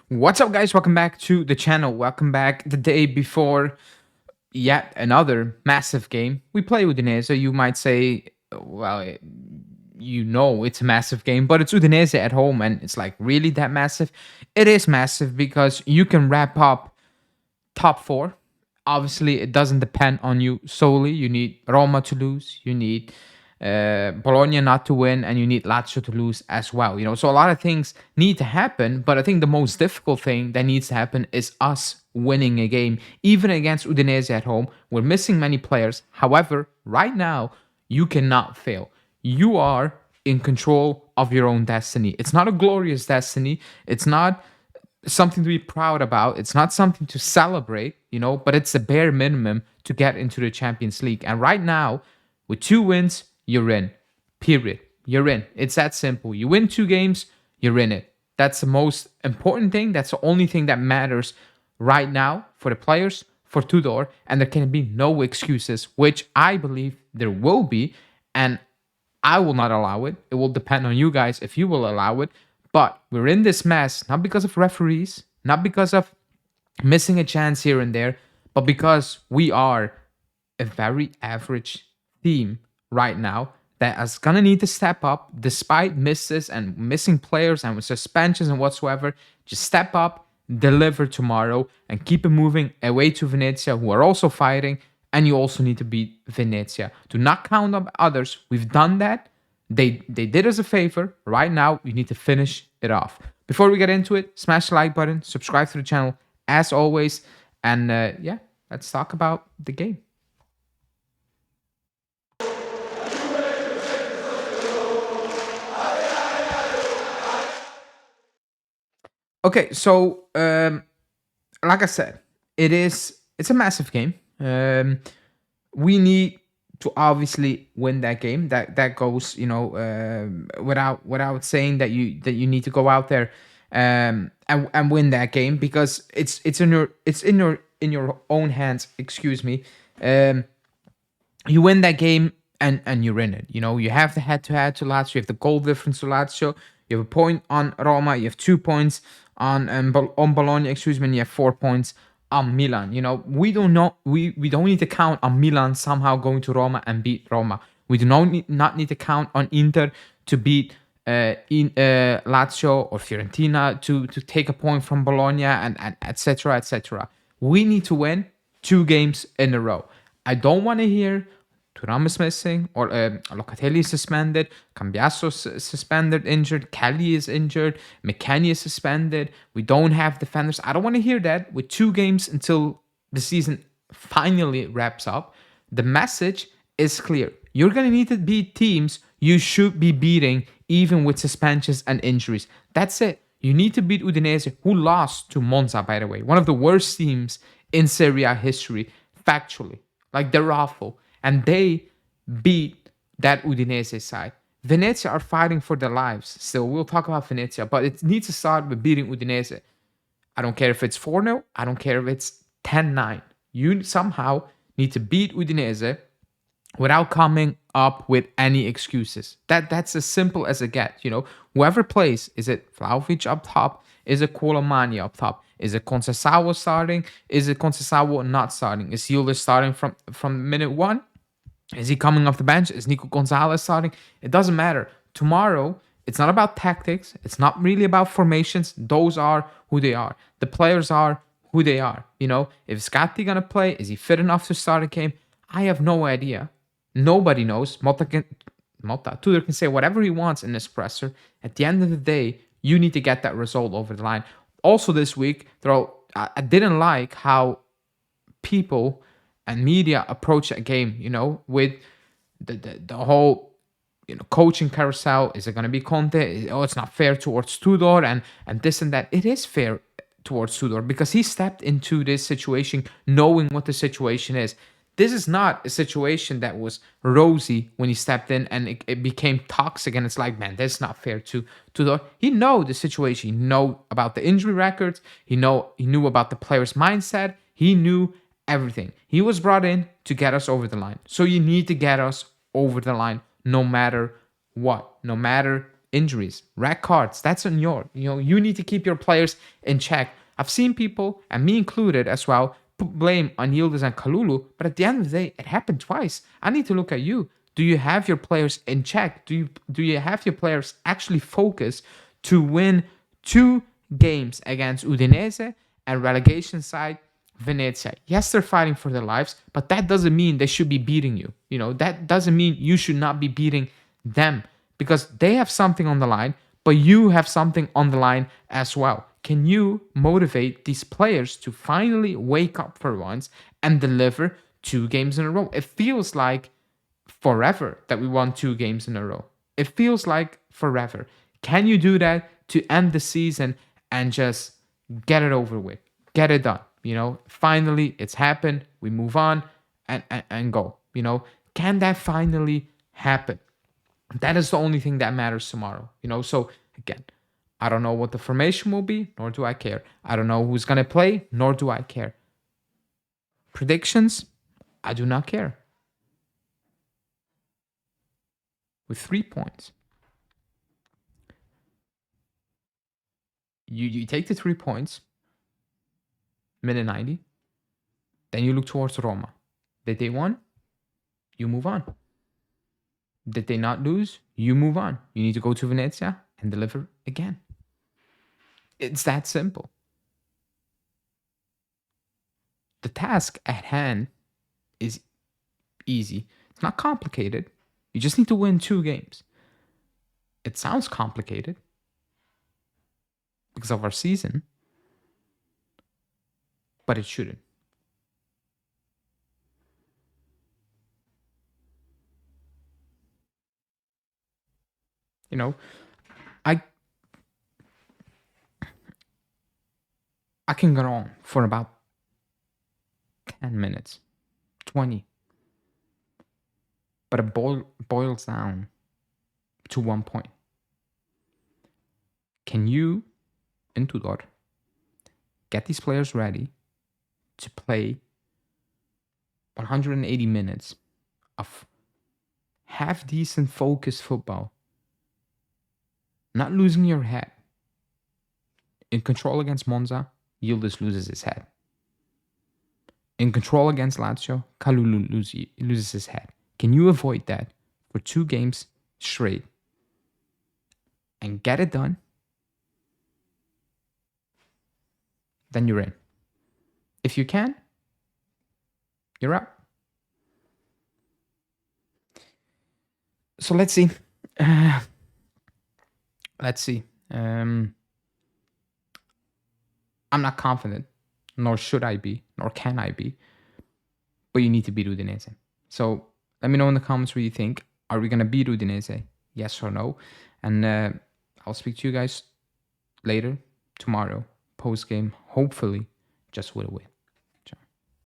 What's up, guys? Welcome back to the channel. Welcome back the day before yet another massive game. We play Udinese. You might say, well, it's a massive game, but it's Udinese at home, and it's like really that massive. It is massive because you can wrap up top four. Obviously, it doesn't depend on you solely. You need Roma to lose. You need Bologna not to win, and you need Lazio to lose as well. So a lot of things need to happen, but I think the most difficult thing that needs to happen is us winning a game, even against Udinese at home. We're missing many players. However, right now, you cannot fail. You are in control of your own destiny. It's not a glorious destiny. It's not something to be proud about. It's not something to celebrate, but it's the bare minimum to get into the Champions League. And right now, with 2 wins, you're in. Period. You're in. It's that simple. You win 2 games, you're in it. That's the most important thing. That's the only thing that matters right now for the players, for Tudor, and there can be no excuses, which I believe there will be, and I will not allow it. It will depend on you guys if you will allow it. But we're in this mess, not because of referees, not because of missing a chance here and there, but because we are a very average team right now that is gonna need to step up despite misses and missing players and with suspensions and whatsoever. Just step up, deliver tomorrow, and keep it moving away to Venezia, who are also fighting. And you also need to beat Venezia. Do not count on others. We've done that. They did us a favor. Right now, we need to finish it off. Before we get into it, smash the like button, subscribe to the channel as always, and let's talk about the game. Okay, so like I said, it's a massive game. We need to obviously win that game. That goes, without saying that you need to go out there and win that game, because it's in your own hands. Excuse me. You win that game and you're in it. You have the head-to-head to Lazio. You have the goal difference to Lazio. You have a point on Roma. You have 2 points on Bologna. Excuse me. And you have 4 points on Milan. We don't know. We don't need to count on Milan somehow going to Roma and beat Roma. We do not need to count on Inter to beat Lazio or Fiorentina to take a point from Bologna and etc. etc. We need to win 2 games in a row. I don't want to hear Thuram is missing, or Locatelli is suspended, Cambiasso suspended, injured, Kelly is injured, McKennie is suspended, we don't have defenders. I don't want to hear that. With 2 games until the season finally wraps up, the message is clear. You're going to need to beat teams you should be beating, even with suspensions and injuries. That's it. You need to beat Udinese, who lost to Monza, by the way. One of the worst teams in Serie A history, factually. Like, they're awful. And they beat that Udinese side. Venezia are fighting for their lives. Still, we'll talk about Venezia, but it needs to start with beating Udinese. I don't care if it's 4-0. I don't care if it's 10-9. You somehow need to beat Udinese without coming up with any excuses. That's as simple as it gets. Whoever plays, is it Vlahovic up top? Is it Colomani up top? Is it Conceição starting? Is it Conceição not starting? Is Yildiz starting from minute 1? Is he coming off the bench? Is Nico Gonzalez starting? It doesn't matter. Tomorrow, it's not about tactics. It's not really about formations. Those are who they are. The players are who they are. If Scatti gonna play, is he fit enough to start a game? I have no idea. Nobody knows. Tudor can say whatever he wants in this presser. At the end of the day, you need to get that result over the line. Also this week, I didn't like how people and media approach that game, with the whole coaching carousel. Is it going to be Conte? Oh, it's not fair towards Tudor and this and that. It is fair towards Tudor because he stepped into this situation knowing what the situation is. This is not a situation that was rosy when he stepped in and it became toxic, and it's like, man, this is not fair to Tudor. He know the situation. He know about the injury records. He knew about the player's mindset. He knew everything. He was brought in to get us over the line. So you need to get us over the line no matter what. No matter injuries, red cards. That's on you need to keep your players in check. I've seen people, and me included as well, put blame on Yildiz and Kalulu, but at the end of the day, it happened twice. I need to look at you. Do you have your players in check? Do you have your players actually focused to win 2 games against Udinese and relegation side Venezia? Yes, they're fighting for their lives, but that doesn't mean they should be beating you. That doesn't mean you should not be beating them, because they have something on the line, but you have something on the line as well. Can you motivate these players to finally wake up for once and deliver 2 games in a row? It feels like forever that we won 2 games in a row. It feels like forever. Can you do that to end the season and just get it over with? Get it done. Finally, it's happened. We move on and go. Can that finally happen? That is the only thing that matters tomorrow. So again, I don't know what the formation will be, nor do I care. I don't know who's going to play, nor do I care. Predictions, I do not care. With 3 points, you take the 3 points, minute 90, then you look towards Roma. Did they won? You move on. Did they not lose? You move on. You need to go to Venezia and deliver again. It's that simple. The task at hand is easy. It's not complicated. You just need to win 2 games. It sounds complicated because of our season, but it shouldn't. I can go on for about 10 minutes, 20. But it boils down to 1 point. Can you, in Tudor, get these players ready to play 180 minutes of half-decent focused football, not losing your head? In control against Monza, Yildiz loses his head. In control against Lazio, Kalulu loses his head. Can you avoid that for 2 games straight and get it done? Then you're in. If you can, you're out. So let's see. I'm not confident, nor should I be, nor can I be. But you need to beat Udinese. So let me know in the comments what you think. Are we going to beat Udinese? Yes or no? And I'll speak to you guys later, tomorrow, post-game, hopefully, just with a win.